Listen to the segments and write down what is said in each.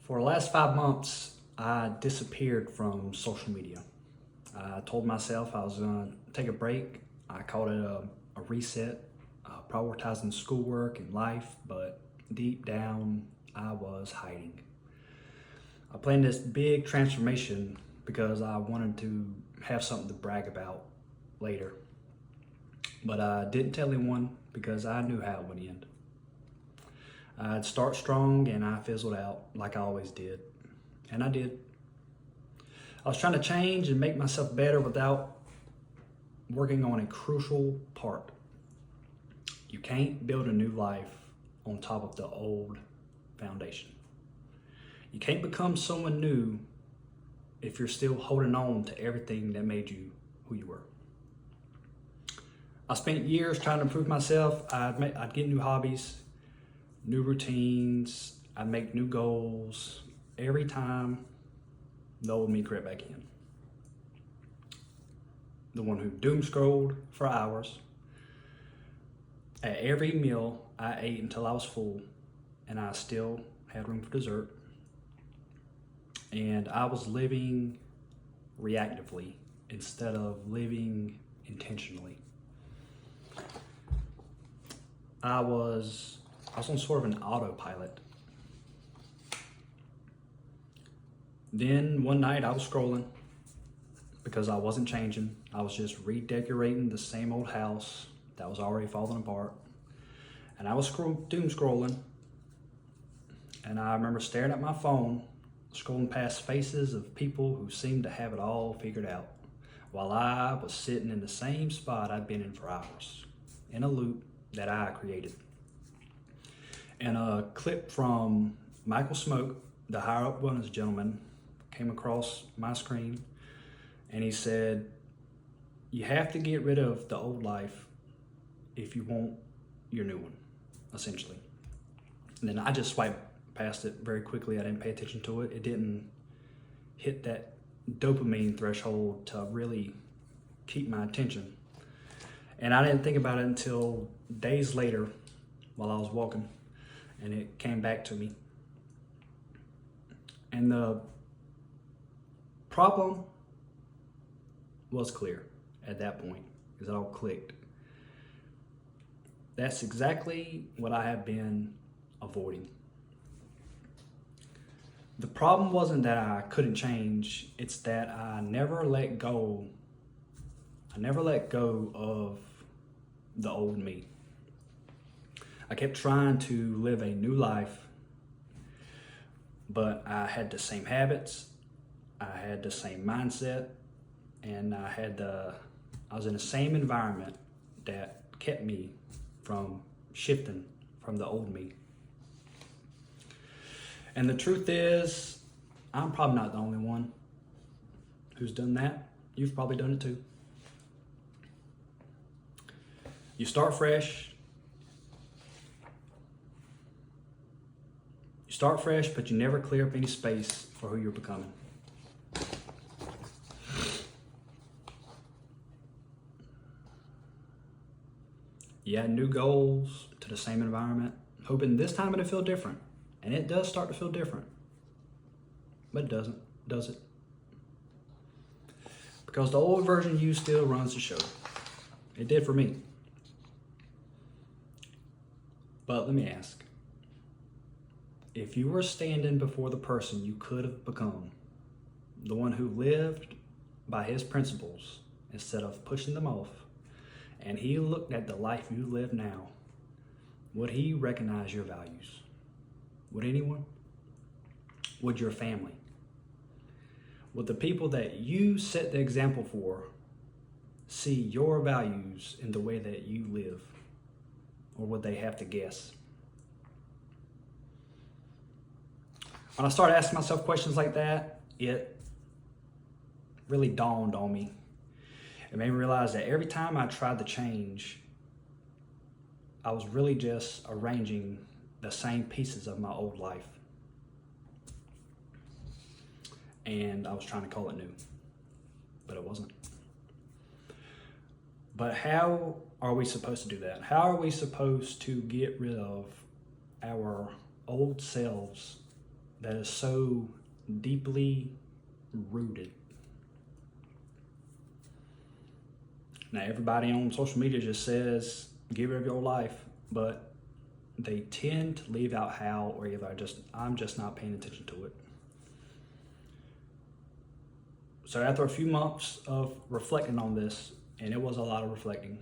For the last 5 months, I disappeared from social media. I told myself I was going to take a break. I called it a reset, prioritizing schoolwork and life, but deep down, I was hiding. I planned this big transformation because I wanted to have something to brag about later. But I didn't tell anyone because I knew how it would end. I'd start strong and I fizzled out like I always did. And I did. I was trying to change and make myself better without working on a crucial part. You can't build a new life on top of the old foundation. You can't become someone new if you're still holding on to everything that made you who you were. I spent years trying to improve myself. I'd get new hobbies, new routines, I'd make new goals. Every time, the old me crept back in. The one who doom scrolled for hours. At every meal, I ate until I was full and I still had room for dessert. And I was living reactively instead of living intentionally. I was on sort of an autopilot. Then one night I was scrolling because I wasn't changing. I was just redecorating the same old house that was already falling apart. And I was doom scrolling. And I remember staring at my phone, scrolling past faces of people who seemed to have it all figured out, while I was sitting in the same spot I'd been in for hours, in a loop that I created. And a clip from Michael Smoke, the higher up wellness gentleman, came across my screen, and he said, you have to get rid of the old life if you want your new one, essentially. And then I just swiped past it very quickly. I didn't pay attention to it. It didn't hit that dopamine threshold to really keep my attention. And I didn't think about it until days later while I was walking, and it came back to me. And the problem was clear at that point, because it all clicked. That's exactly what I have been avoiding. The problem wasn't that I couldn't change, it's that I never let go of the old me. I kept trying to live a new life, but I had the same habits, I had the same mindset, and I was in the same environment that kept me from shifting from the old me. And the truth is, I'm probably not the only one who's done that. You've probably done it too. You start fresh. But you never clear up any space for who you're becoming. You add new goals to the same environment, hoping this time it'll feel different. And it does start to feel different. But it doesn't, does it? Because the old version of you still runs the show. It did for me. But let me ask, if you were standing before the person you could have become, the one who lived by his principles instead of pushing them off, and he looked at the life you live now, would he recognize your values? Would anyone? Would your family? Would the people that you set the example for see your values in the way that you live? Or would they have to guess? When I started asking myself questions like that, it really dawned on me. It made me realize that every time I tried to change, I was really just arranging the same pieces of my old life. And I was trying to call it new, but it wasn't. But how are we supposed to do that? How are we supposed to get rid of our old selves that is so deeply rooted. Now, everybody on social media just says, give of your life, but they tend to leave out how, or either I'm just not paying attention to it. So after a few months of reflecting on this, and it was a lot of reflecting,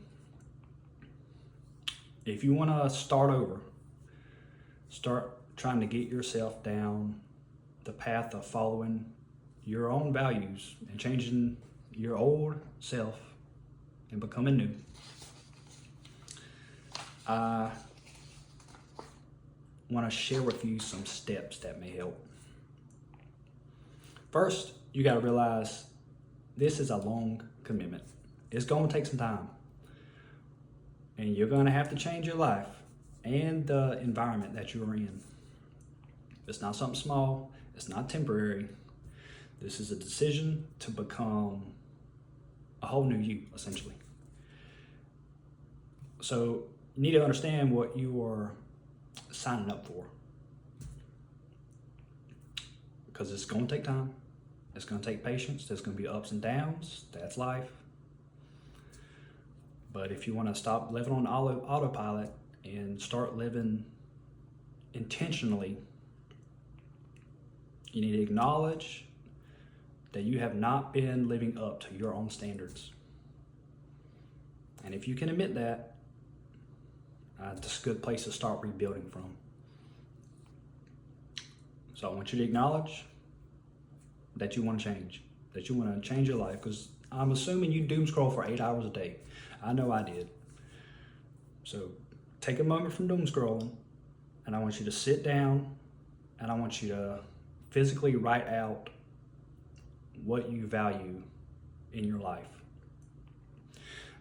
if you want to start over, start trying to get yourself down the path of following your own values and changing your old self and becoming new, I want to share with you some steps that may help. First, you got to realize this is a long commitment. It's going to take some time. And you're going to have to change your life and the environment that you're in. It's not something small. It's not temporary. This is a decision to become a whole new you, essentially. So you need to understand what you are signing up for. Because it's going to take time. It's going to take patience. There's going to be ups and downs. That's life. But if you want to stop living on autopilot and start living intentionally, you need to acknowledge that you have not been living up to your own standards. And if you can admit that, it's a good place to start rebuilding from. So I want you to acknowledge that you want to change, that you want to change your life, because I'm assuming you doom scroll for 8 hours a day. I know I did. So take a moment from doom scrolling, and I want you to sit down, and I want you to physically write out what you value in your life.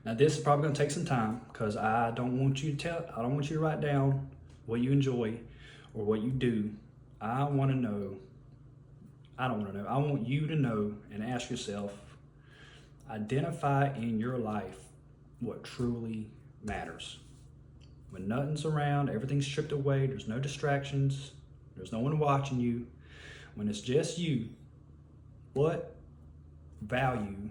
Now this is probably going to take some time, because I don't want you to write down what you enjoy or what you do. I want you to know and ask yourself, identify in your life what truly matters. When nothing's around, everything's stripped away, there's no distractions, there's no one watching you. When it's just you, what value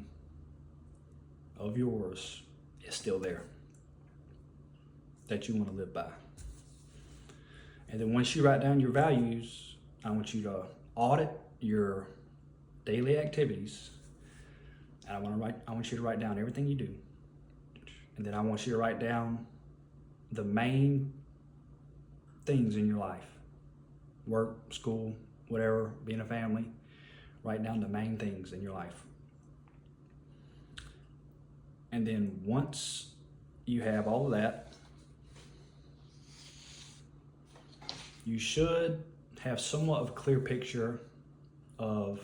of yours is still there that you want to live by? And then once you write down your values, I want you to audit your daily activities. And I want you to write down everything you do. And then I want you to write down the main things in your life. Work, school, whatever, being a family. Write down the main things in your life. And then once you have all of that, you should have somewhat of a clear picture of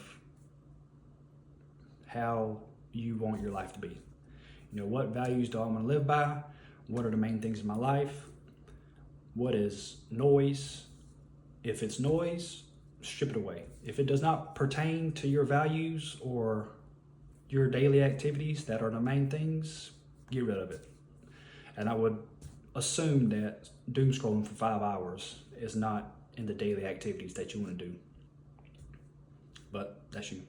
how you want your life to be. You know, what values do I want to live by? What are the main things in my life? What is noise? If it's noise, strip it away. If it does not pertain to your values or your daily activities that are the main things, get rid of it. And I would assume that doom scrolling for 5 hours is not in the daily activities that you want to do. But that's you.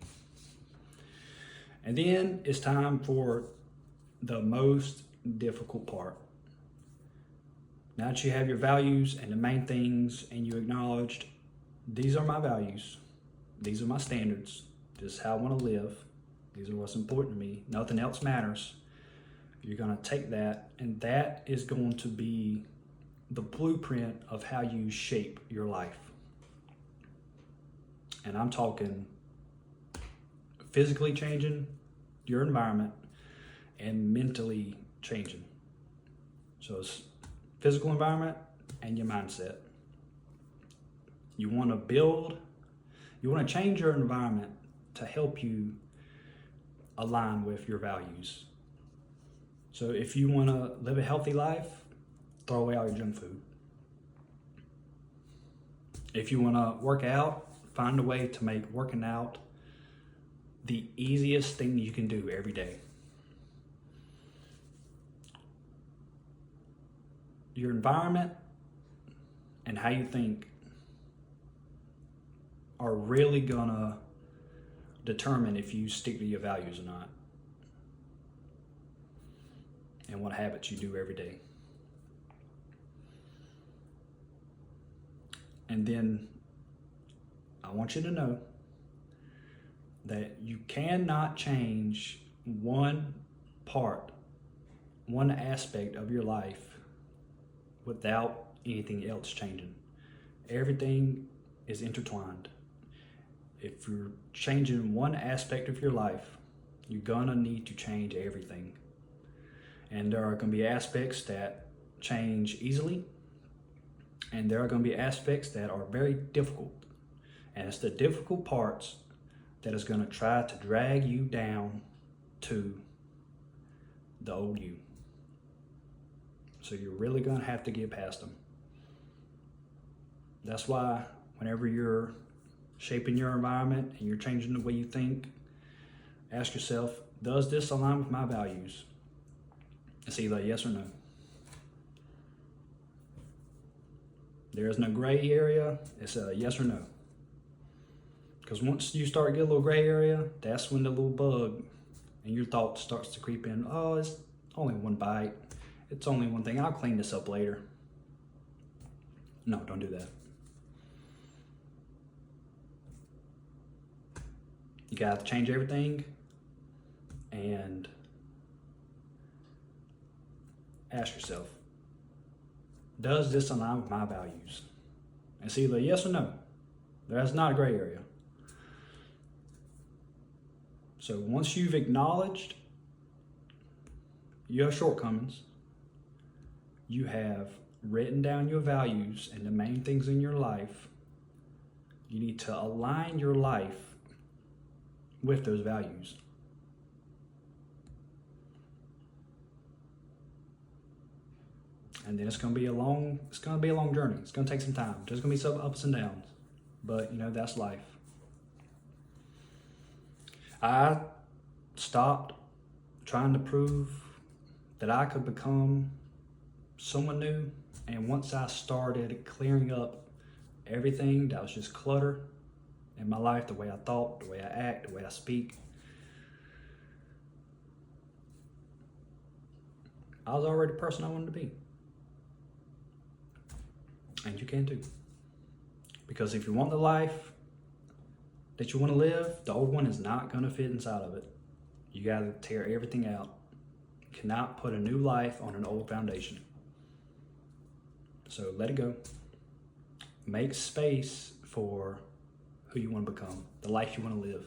And then it's time for the most difficult part. Now that you have your values and the main things, and you acknowledged, these are my values, these are my standards, this is how I want to live, these are what's important to me, nothing else matters. You're going to take that, and that is going to be the blueprint of how you shape your life. And I'm talking physically changing your environment and mentally changing. So it's physical environment and your mindset. You want to change your environment to help you align with your values. So if you want to live a healthy life, throw away all your junk food. If you want to work out, find a way to make working out the easiest thing you can do every day. Your environment and how you think are really gonna determine if you stick to your values or not, and what habits you do every day. And then I want you to know that you cannot change one part, one aspect of your life without anything else changing. Everything is intertwined. If you're changing one aspect of your life, you're gonna need to change everything. And there are gonna be aspects that change easily, and there are gonna be aspects that are very difficult. And it's the difficult parts that is gonna try to drag you down to the old you. So you're really gonna have to get past them. That's why whenever you're shaping your environment and you're changing the way you think, ask yourself, does this align with my values? It's either yes or no. There is no gray area, it's a yes or no. Because once you start to get a little gray area, that's when the little bug and your thought starts to creep in. Oh, it's only one bite. It's only one thing. I'll clean this up later. No, don't do that. You got to change everything and ask yourself, does this align with my values? It's either yes or no. There's not a gray area. So once you've acknowledged your shortcomings, you have written down your values and the main things in your life, you need to align your life with those values. And then it's gonna be a long journey. It's gonna take some time. There's gonna be some ups and downs, but that's life. I stopped trying to prove that I could become someone new, and once I started clearing up everything that was just clutter in my life, the way I thought, the way I act, the way I speak, I was already the person I wanted to be. And you can too. Because if you want the life that you want to live, the old one is not going to fit inside of it. You got to tear everything out. You cannot put a new life on an old foundation. So let it go. Make space for who you want to become, the life you want to live.